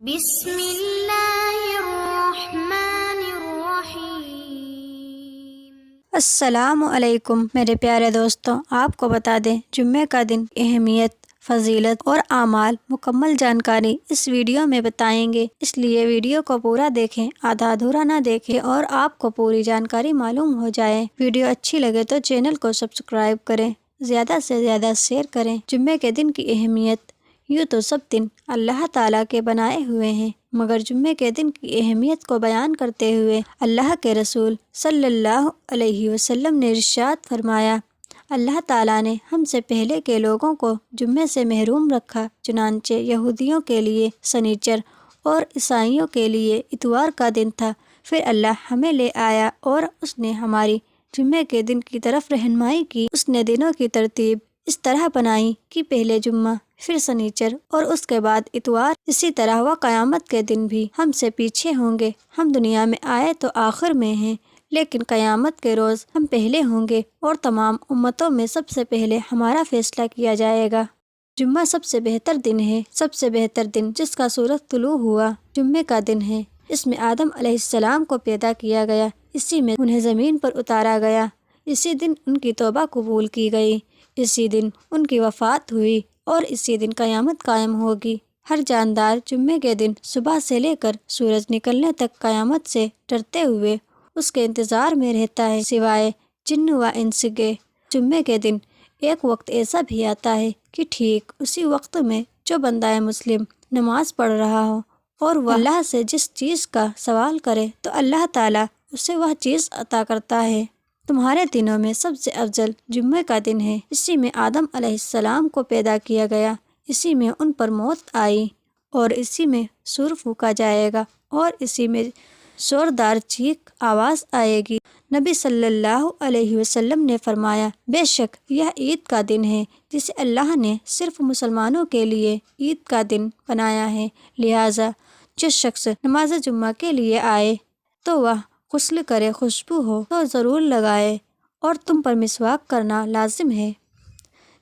بسم اللہ الرحمن الرحیم۔ السلام علیکم میرے پیارے دوستوں، آپ کو بتا دیں جمعے کا دن، اہمیت، فضیلت اور اعمال مکمل جانکاری اس ویڈیو میں بتائیں گے، اس لیے ویڈیو کو پورا دیکھیں، آدھا ادھورا نہ دیکھیں اور آپ کو پوری جانکاری معلوم ہو جائے۔ ویڈیو اچھی لگے تو چینل کو سبسکرائب کریں، زیادہ سے زیادہ شیئر کریں۔ جمعے کے دن کی اہمیت۔ یوں تو سب دن اللہ تعالیٰ کے بنائے ہوئے ہیں، مگر جمعے کے دن کی اہمیت کو بیان کرتے ہوئے اللہ کے رسول صلی اللہ علیہ وسلم نے ارشاد فرمایا، اللہ تعالیٰ نے ہم سے پہلے کے لوگوں کو جمعے سے محروم رکھا، چنانچہ یہودیوں کے لیے سنیچر اور عیسائیوں کے لیے اتوار کا دن تھا، پھر اللہ ہمیں لے آیا اور اس نے ہماری جمعے کے دن کی طرف رہنمائی کی۔ اس نے دنوں کی ترتیب اس طرح بنائی کہ پہلے جمعہ، پھر سنیچر اور اس کے بعد اتوار، اسی طرح وہ قیامت کے دن بھی ہم سے پیچھے ہوں گے۔ ہم دنیا میں آئے تو آخر میں ہیں، لیکن قیامت کے روز ہم پہلے ہوں گے اور تمام امتوں میں سب سے پہلے ہمارا فیصلہ کیا جائے گا۔ جمعہ سب سے بہتر دن ہے، سب سے بہتر دن جس کا سورج طلوع ہوا جمعے کا دن ہے۔ اس میں آدم علیہ السلام کو پیدا کیا گیا، اسی میں انہیں زمین پر اتارا گیا، اسی دن ان کی توبہ قبول کی گئی، اسی دن ان کی وفات ہوئی اور اسی دن قیامت قائم ہوگی۔ ہر جاندار جمعے کے دن صبح سے لے کر سورج نکلنے تک قیامت سے ڈرتے ہوئے اس کے انتظار میں رہتا ہے، سوائے جن و انس کے۔ جمعے کے دن ایک وقت ایسا بھی آتا ہے کہ ٹھیک اسی وقت میں جو بندہ مسلم نماز پڑھ رہا ہو اور وہ اللہ سے جس چیز کا سوال کرے تو اللہ تعالیٰ اسے وہ چیز عطا کرتا ہے۔ تمہارے دنوں میں سب سے افضل جمعے کا دن ہے، اسی میں آدم علیہ السلام کو پیدا کیا گیا، اسی میں ان پر موت آئی اور اسی میں سور پھونکا جائے گا اور اسی میں زوردار چیخ آواز آئے گی۔ نبی صلی اللہ علیہ وسلم نے فرمایا، بے شک یہ عید کا دن ہے جسے اللہ نے صرف مسلمانوں کے لیے عید کا دن بنایا ہے، لہٰذا جو شخص نماز جمعہ کے لیے آئے تو وہ غسل کرے، خوشبو ہو تو ضرور لگائے اور تم پر مسواک کرنا لازم ہے۔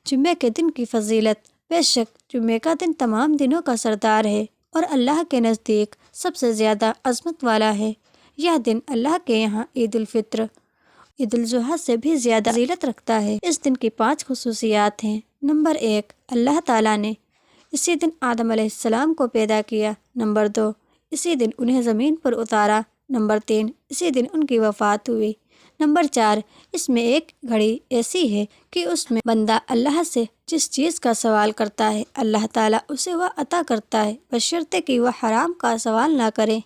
جمعے کے دن کی فضیلت۔ بے شک جمعے کا دن تمام دنوں کا سردار ہے اور اللہ کے نزدیک سب سے زیادہ عظمت والا ہے۔ یہ دن اللہ کے یہاں عید الفطر، عید الاضحیٰ سے بھی زیادہ فضیلت رکھتا ہے۔ اس دن کی 5 خصوصیات ہیں۔ نمبر 1، اللہ تعالیٰ نے اسی دن آدم علیہ السلام کو پیدا کیا۔ نمبر 2، اسی دن انہیں زمین پر اتارا۔ نمبر 3، اسی دن ان کی وفات ہوئی۔ نمبر 4، اس میں ایک گھڑی ایسی ہے کہ اس میں بندہ اللہ سے جس چیز کا سوال کرتا ہے اللہ تعالیٰ اسے وہ عطا کرتا ہے، بشرطے کہ وہ حرام کا سوال نہ کرے۔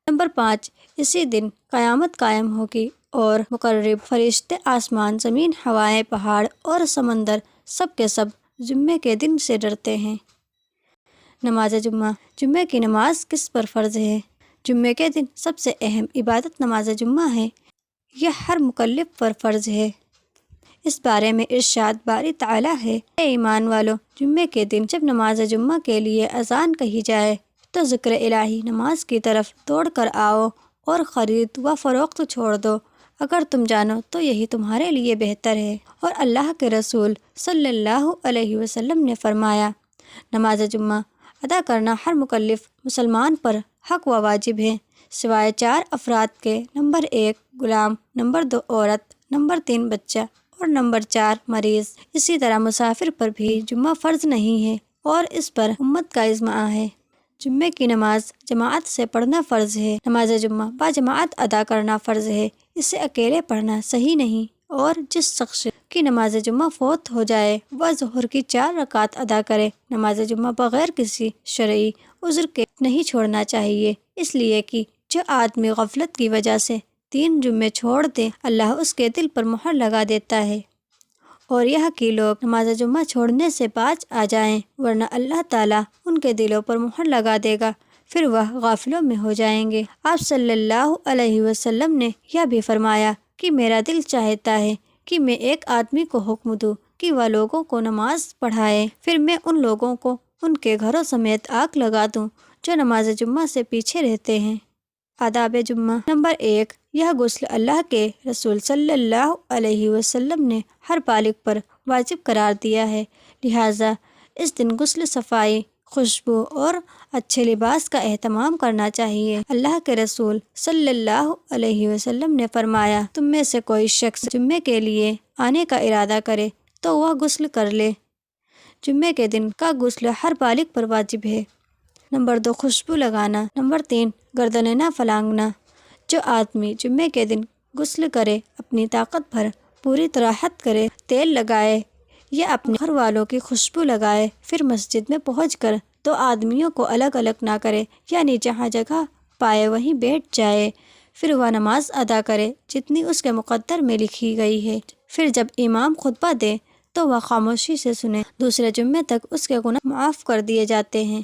نمبر 5، اسی دن قیامت قائم ہوگی اور مقرب فرشتے، آسمان، زمین، ہوائیں، پہاڑ اور سمندر سب کے سب جمعے کے دن سے ڈرتے ہیں۔ نماز جمعہ۔ جمعے کی نماز کس پر فرض ہے؟ جمعے کے دن سب سے اہم عبادت نماز جمعہ ہے، یہ ہر مکلف پر فرض ہے۔ اس بارے میں ارشاد باری تعالیٰ ہے، اے ایمان والو، جمعے کے دن جب نماز جمعہ کے لیے اذان کہی جائے تو ذکر الہی نماز کی طرف دوڑ کر آؤ اور خرید و فروخت چھوڑ دو، اگر تم جانو تو یہی تمہارے لیے بہتر ہے۔ اور اللہ کے رسول صلی اللہ علیہ وسلم نے فرمایا، نماز جمعہ ادا کرنا ہر مکلف مسلمان پر حق و واجب ہے، سوائے 4 افراد کے۔ نمبر 1، غلام، نمبر 2، عورت، نمبر 3، بچہ اور نمبر 4، مریض۔ اسی طرح مسافر پر بھی جمعہ فرض نہیں ہے اور اس پر امت کا اجماع ہے۔ جمعے کی نماز جماعت سے پڑھنا فرض ہے۔ نماز جمعہ با جماعت ادا کرنا فرض ہے، اسے اکیلے پڑھنا صحیح نہیں۔ اور جس شخص کی نماز جمعہ فوت ہو جائے وہ ظہر کی 4 رکعت ادا کرے۔ نماز جمعہ بغیر کسی شرعی عذر کے نہیں چھوڑنا چاہیے، اس لیے کہ جو آدمی غفلت کی وجہ سے 3 جمعے چھوڑ دے اللہ اس کے دل پر مہر لگا دیتا ہے، اور یہ کہ لوگ نماز جمعہ چھوڑنے سے باز آ جائیں، ورنہ اللہ تعالیٰ ان کے دلوں پر مہر لگا دے گا، پھر وہ غافلوں میں ہو جائیں گے۔ آپ صلی اللہ علیہ وسلم نے یہ بھی فرمایا کہ میرا دل چاہتا ہے کہ میں ایک آدمی کو حکم دوں کہ وہ لوگوں کو نماز پڑھائے، پھر میں ان لوگوں کو ان کے گھروں سمیت آگ لگا دوں جو نماز جمعہ سے پیچھے رہتے ہیں۔ آداب جمعہ۔ نمبر 1، یہ غسل اللہ کے رسول صلی اللہ علیہ وسلم نے ہر بالغ پر واجب قرار دیا ہے، لہٰذا اس دن غسل، صفائی، خوشبو اور اچھے لباس کا اہتمام کرنا چاہیے۔ اللہ کے رسول صلی اللہ علیہ وسلم نے فرمایا، تم میں سے کوئی شخص جمعے کے لیے آنے کا ارادہ کرے تو وہ غسل کر لے۔ جمعے کے دن کا غسل ہر بالغ پر واجب ہے۔ نمبر 2، خوشبو لگانا۔ نمبر 3، گردن نہ پھلانگنا۔ جو آدمی جمعے کے دن غسل کرے، اپنی طاقت بھر پوری طرح حد کرے، تیل لگائے یا اپنے گھر والوں کی خوشبو لگائے، پھر مسجد میں پہنچ کر 2 آدمیوں کو الگ الگ نہ کرے، یعنی جہاں جگہ پائے وہیں بیٹھ جائے، پھر وہ نماز ادا کرے جتنی اس کے مقدر میں لکھی گئی ہے۔ پھر جب امام خطبہ دے تو وہ خاموشی سے سنے۔ دوسرے جمعے تک اس کے گناہ معاف کر دیے جاتے ہیں۔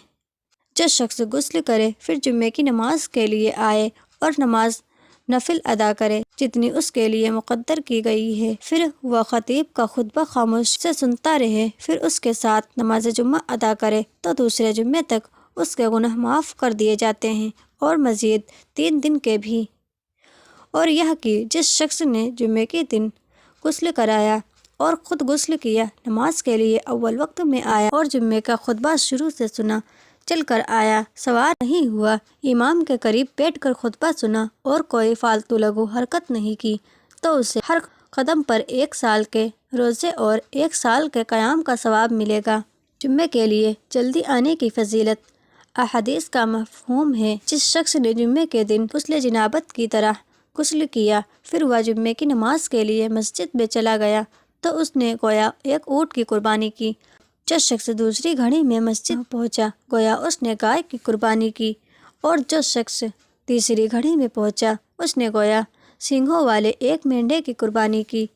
جو شخص غسل کرے پھر جمعے کی نماز کے لیے آئے اور نماز نفل ادا کرے جتنی اس کے لیے مقدر کی گئی ہے، پھر وہ خطیب کا خطبہ خاموشی سے سنتا رہے، پھر اس کے ساتھ نماز جمعہ ادا کرے تو دوسرے جمعے تک اس کے گناہ معاف کر دیے جاتے ہیں، اور مزید 3 دن کے بھی۔ اور یہ کہ جس شخص نے جمعے کے دن غسل کرایا اور خود غسل کیا، نماز کے لیے اول وقت میں آیا اور جمعے کا خطبہ شروع سے سنا، چل کر آیا، سوار نہیں ہوا، امام کے قریب بیٹھ کر خطبہ سنا اور کوئی فالتو لغو حرکت نہیں کی، تو اسے ہر قدم پر 1 سال کے روزے اور 1 سال کے قیام کا ثواب ملے گا۔ جمعے کے لیے جلدی آنے کی فضیلت۔ احادیث کا مفہوم ہے، جس شخص نے جمعے کے دن غسل جنابت کی طرح غسل کیا، پھر وہ جمعے کی نماز کے لیے مسجد میں چلا گیا تو اس نے گویا 1 اونٹ کی قربانی کی۔ جو شخص دوسری گھڑی میں مسجد پہنچا، گویا اس نے گائے کی قربانی کی، اور جو شخص تیسری گھڑی میں پہنچا، اس نے گویا سینگوں والے 1 مینڈے کی قربانی کی۔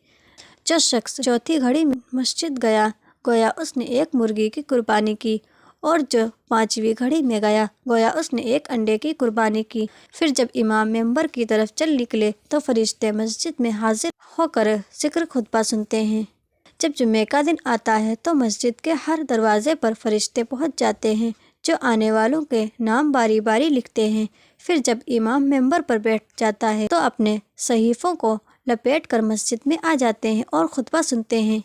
جو شخص چوتھی گھڑی میں مسجد گیا، گویا اس نے 1 مرغی کی قربانی کی، اور جو 5ویں گھڑی میں گیا، گویا اس نے 1 انڈے کی قربانی کی۔ پھر جب امام منبر کی طرف چل نکلے تو فرشتے مسجد میں حاضر ہو کر ذکر خطبہ سنتے ہیں۔ جب جمعے کا دن آتا ہے تو مسجد کے ہر دروازے پر فرشتے پہنچ جاتے ہیں، جو آنے والوں کے نام باری باری لکھتے ہیں۔ پھر جب امام منبر پر بیٹھ جاتا ہے تو اپنے صحیفوں کو لپیٹ کر مسجد میں آ جاتے ہیں اور خطبہ سنتے ہیں۔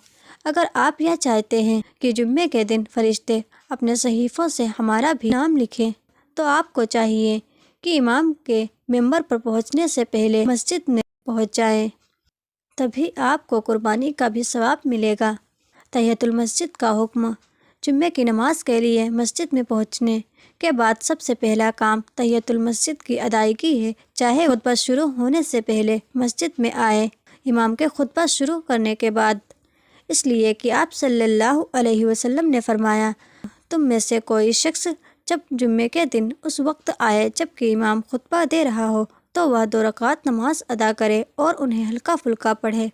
اگر آپ یہ چاہتے ہیں کہ جمعے کے دن فرشتے اپنے صحیفوں سے ہمارا بھی نام لکھیں، تو آپ کو چاہیے کہ امام کے منبر پر پہنچنے سے پہلے مسجد میں پہنچ جائیں، تبھی آپ کو قربانی کا بھی ثواب ملے گا۔ تحیۃ المسجد کا حکم۔ جمعے کی نماز کے لیے مسجد میں پہنچنے کے بعد سب سے پہلا کام تحیۃ المسجد کی ادائیگی ہے، چاہے خطبہ شروع ہونے سے پہلے مسجد میں آئے، امام کے خطبہ شروع کرنے کے بعد، اس لیے کہ آپ صلی اللہ علیہ وسلم نے فرمایا، تم میں سے کوئی شخص جب جمعے کے دن اس وقت آئے جب کہ امام خطبہ دے رہا ہو تو وہ 2 رکعت نماز ادا کرے اور انہیں ہلکا پھلکا پڑھے۔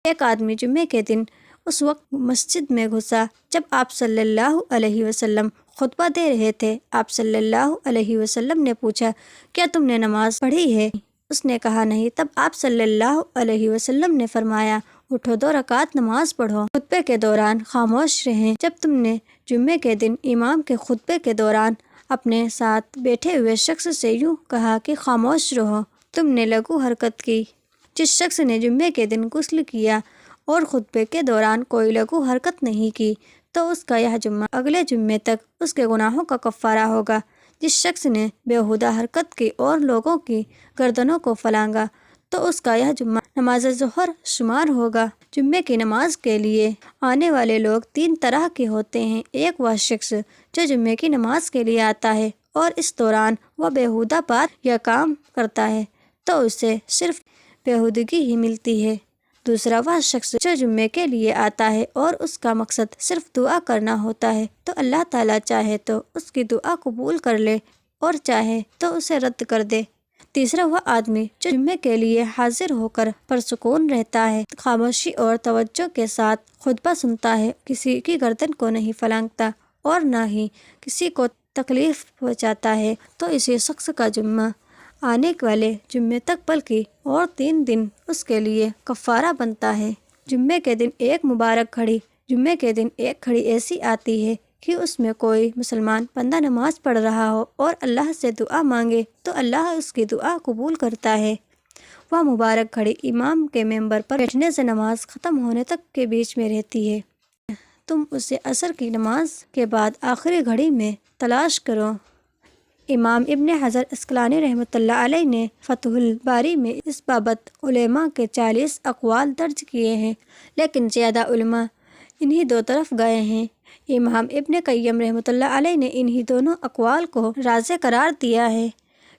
ایک آدمی جمعے کے دن اس وقت مسجد میں گھسا جب آپ صلی اللہ علیہ وسلم خطبہ دے رہے تھے۔ آپ صلی اللہ علیہ وسلم نے پوچھا، کیا تم نے نماز پڑھی ہے؟ اس نے کہا نہیں۔ تب آپ صلی اللہ علیہ وسلم نے فرمایا، اٹھو 2 رکعت نماز پڑھو۔ خطبے کے دوران خاموش رہیں۔ جب تم نے جمعے کے دن امام کے خطبے کے دوران اپنے ساتھ بیٹھے ہوئے شخص سے یوں کہا کہ خاموش رہو، تم نے لغو حرکت کی۔ جس شخص نے جمعے کے دن غسل کیا اور خطبے کے دوران کوئی لغو حرکت نہیں کی تو اس کا یہ جمعہ اگلے جمعے تک اس کے گناہوں کا کفارہ ہوگا۔ جس شخص نے بیہودہ حرکت کی اور لوگوں کی گردنوں کو پھلانگا تو اس کا یہ جمعہ نماز ظہر شمار ہوگا۔ جمعے کی نماز کے لیے آنے والے لوگ 3 طرح کے ہوتے ہیں۔ ایک وہ شخص جو جمعے کی نماز کے لیے آتا ہے اور اس دوران وہ بیہودہ بات یا کام کرتا ہے تو اسے صرف بیہودگی ہی ملتی ہے۔ دوسرا وہ شخص جو جمعے کے لیے آتا ہے اور اس کا مقصد صرف دعا کرنا ہوتا ہے تو اللہ تعالیٰ چاہے تو اس کی دعا قبول کر لے اور چاہے تو اسے رد کر دے۔ تیسرا وہ آدمی جو جمعے کے لیے حاضر ہو کر پرسکون رہتا ہے، خاموشی اور توجہ کے ساتھ خطبہ سنتا ہے، کسی کی گردن کو نہیں پھلانگتا اور نہ ہی کسی کو تکلیف پہنچاتا ہے، تو اسی شخص کا جمعہ آنے والے جمعے تک بلکہ اور 3 دن اس کے لیے کفارہ بنتا ہے۔ جمعے کے دن جمعے کے دن ایک گھڑی ایسی آتی ہے کہ اس میں کوئی مسلمان بندہ نماز پڑھ رہا ہو اور اللہ سے دعا مانگے تو اللہ اس کی دعا قبول کرتا ہے۔ وہ مبارک گھڑی امام کے منبر پر بیٹھنے سے نماز ختم ہونے تک کے بیچ میں رہتی ہے۔ تم اسے عصر کی نماز کے بعد آخری گھڑی میں تلاش کرو۔ امام ابن حجر عسقلانی رحمۃ اللہ علیہ نے فتح الباری میں اس بابت علماء کے 40 اقوال درج کیے ہیں، لیکن زیادہ علماء انہی دو طرف گئے ہیں۔ امام ابن قیم رحمۃ اللہ علیہ نے انہی دونوں اقوال کو راجح قرار دیا ہے،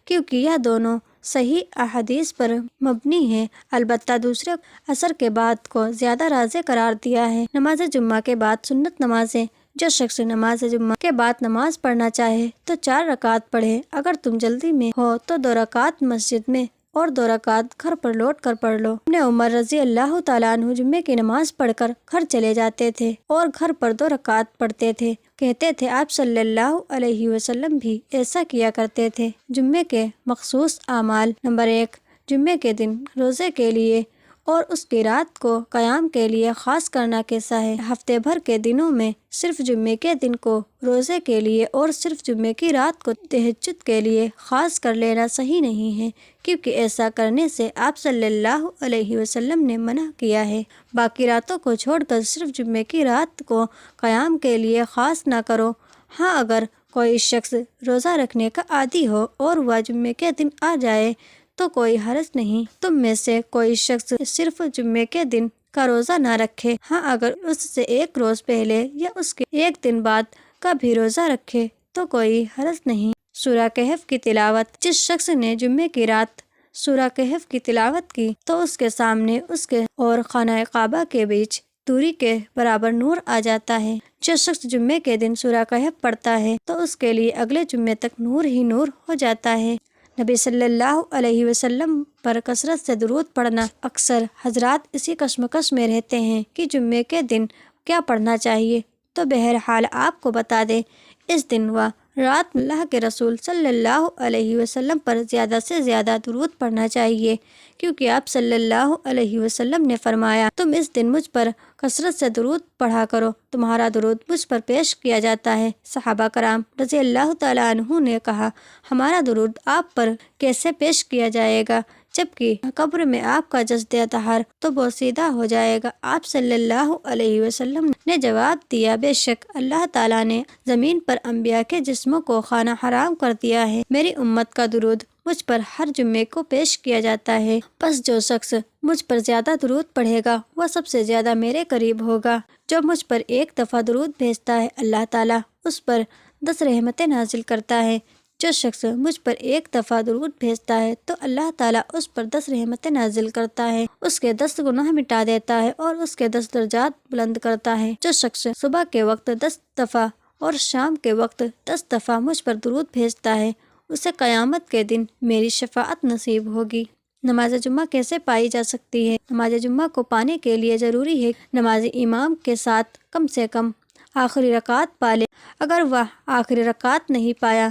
کیونکہ یہ دونوں صحیح احادیث پر مبنی ہیں۔ البتہ دوسرے عصر کے بعد کو زیادہ راجح قرار دیا ہے۔ نماز جمعہ کے بعد سنت نمازیں، جو شخص نماز جمعہ کے بعد نماز پڑھنا چاہے تو 4 رکعت پڑھے، اگر تم جلدی میں ہو تو 2 رکعت مسجد میں اور 2 رکعت گھر پر لوٹ کر پڑھ لو۔ ابن عمر رضی اللہ تعالیٰ عنہ جمعے کی نماز پڑھ کر گھر چلے جاتے تھے اور گھر پر 2 رکعت پڑھتے تھے۔ کہتے تھے آپ صلی اللہ علیہ وسلم بھی ایسا کیا کرتے تھے۔ جمعے کے مخصوص اعمال: نمبر 1، جمعے کے دن روزے کے لیے اور اس کی رات کو قیام کے لیے خاص کرنا کیسا ہے؟ ہفتے بھر کے دنوں میں صرف جمعے کے دن کو روزے کے لیے اور صرف جمعے کی رات کو تہجد کے لیے خاص کر لینا صحیح نہیں ہے، کیونکہ ایسا کرنے سے آپ صلی اللہ علیہ وسلم نے منع کیا ہے۔ باقی راتوں کو چھوڑ کر صرف جمعے کی رات کو قیام کے لیے خاص نہ کرو۔ ہاں، اگر کوئی شخص روزہ رکھنے کا عادی ہو اور وہ جمعے کے دن آ جائے تو کوئی حرج نہیں۔ تم میں سے کوئی شخص صرف جمعے کے دن کا روزہ نہ رکھے۔ ہاں، اگر اس سے 1 روز پہلے یا اس کے 1 دن بعد کا بھی روزہ رکھے تو کوئی حرج نہیں۔ سورہ کہف کی تلاوت: جس شخص نے جمعے کی رات سورہ کہف کی تلاوت کی تو اس کے سامنے اس کے اور خانہ کعبہ کے بیچ دوری کے برابر نور آ جاتا ہے۔ جو شخص جمعے کے دن سورہ کہف پڑھتا ہے تو اس کے لیے اگلے جمعے تک نور ہی نور ہو جاتا ہے۔ نبی صلی اللہ علیہ وسلم پر کثرت سے درود پڑھنا۔ اکثر حضرات اسی کشمکش میں رہتے ہیں کہ جمعے کے دن کیا پڑھنا چاہیے، تو بہرحال آپ کو بتا دیں، اس دن و رات اللہ کے رسول صلی اللہ علیہ وسلم پر زیادہ سے زیادہ درود پڑھنا چاہیے، کیونکہ آپ صلی اللہ علیہ وسلم نے فرمایا، تم اس دن مجھ پر کثرت سے درود پڑھا کرو، تمہارا درود مجھ پر پیش کیا جاتا ہے۔ صحابہ کرام رضی اللہ تعالیٰ عنہ نے کہا، ہمارا درود آپ پر کیسے پیش کیا جائے گا، جبکہ قبر میں آپ کا جسد طاہر تو بوسیدہ ہو جائے گا؟ آپ صلی اللہ علیہ وسلم نے جواب دیا، بے شک اللہ تعالیٰ نے زمین پر انبیاء کے جسموں کو کھانا حرام کر دیا ہے۔ میری امت کا درود مجھ پر ہر جمعے کو پیش کیا جاتا ہے، بس جو شخص مجھ پر زیادہ درود پڑھے گا وہ سب سے زیادہ میرے قریب ہوگا۔ جو مجھ پر 1 دفعہ درود بھیجتا ہے اللہ تعالیٰ اس پر 10 رحمتیں نازل کرتا ہے۔ جو شخص مجھ پر 1 دفعہ درود بھیجتا ہے تو اللہ تعالیٰ اس پر 10 رحمتیں نازل کرتا ہے، اس کے 10 گناہ مٹا دیتا ہے اور اس کے 10 درجات بلند کرتا ہے۔ جو شخص صبح کے وقت 10 دفعہ اور شام کے وقت 10 دفعہ مجھ پر درود بھیجتا ہے اسے قیامت کے دن میری شفاعت نصیب ہوگی۔ نماز جمعہ کیسے پائی جا سکتی ہے؟ نماز جمعہ کو پانے کے لیے ضروری ہے نماز امام کے ساتھ کم سے کم آخری رکعت پا لے۔ اگر وہ آخری رکعت نہیں پایا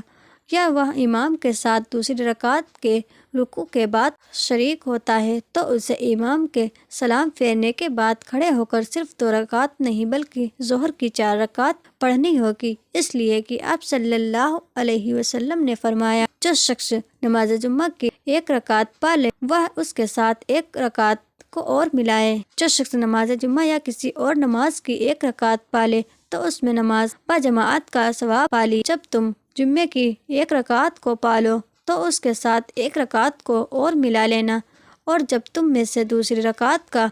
یا وہ امام کے ساتھ دوسری رکعت کے رکوع کے بعد شریک ہوتا ہے تو اسے امام کے سلام پھیرنے کے بعد کھڑے ہو کر صرف 2 رکعت نہیں بلکہ ظہر کی 4 رکعت پڑھنی ہوگی، اس لیے کہ آپ صلی اللہ علیہ وسلم نے فرمایا، جو شخص نماز جمعہ کی 1 رکعت پا لے وہ اس کے ساتھ 1 رکعت کو اور ملائے۔ جو شخص نماز جمعہ یا کسی اور نماز کی 1 رکعت پا لے تو اس میں نماز با جماعت کا ثواب پالی۔ جب تم جمعے کی 1 رکعت کو پالو تو اس کے ساتھ 1 رکعت کو اور ملا لینا، اور جب تم میں سے دوسری رکعت کا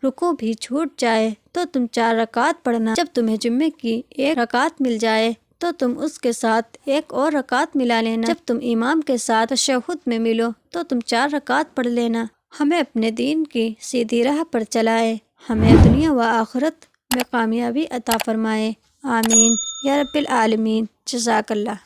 رکوع بھی چھوٹ جائے تو تم 4 رکعت پڑھنا۔ جب تمہیں جمعے کی 1 رکعت مل جائے تو تم اس کے ساتھ 1 اور رکعت ملا لینا۔ جب تم امام کے ساتھ تشہد میں ملو تو تم 4 رکعت پڑھ لینا۔ ہمیں اپنے دین کی سیدھی راہ پر چلائے، ہمیں دنیا و آخرت میں کامیابی عطا فرمائے، آمین یا رب العالمین۔ جزاک اللہ۔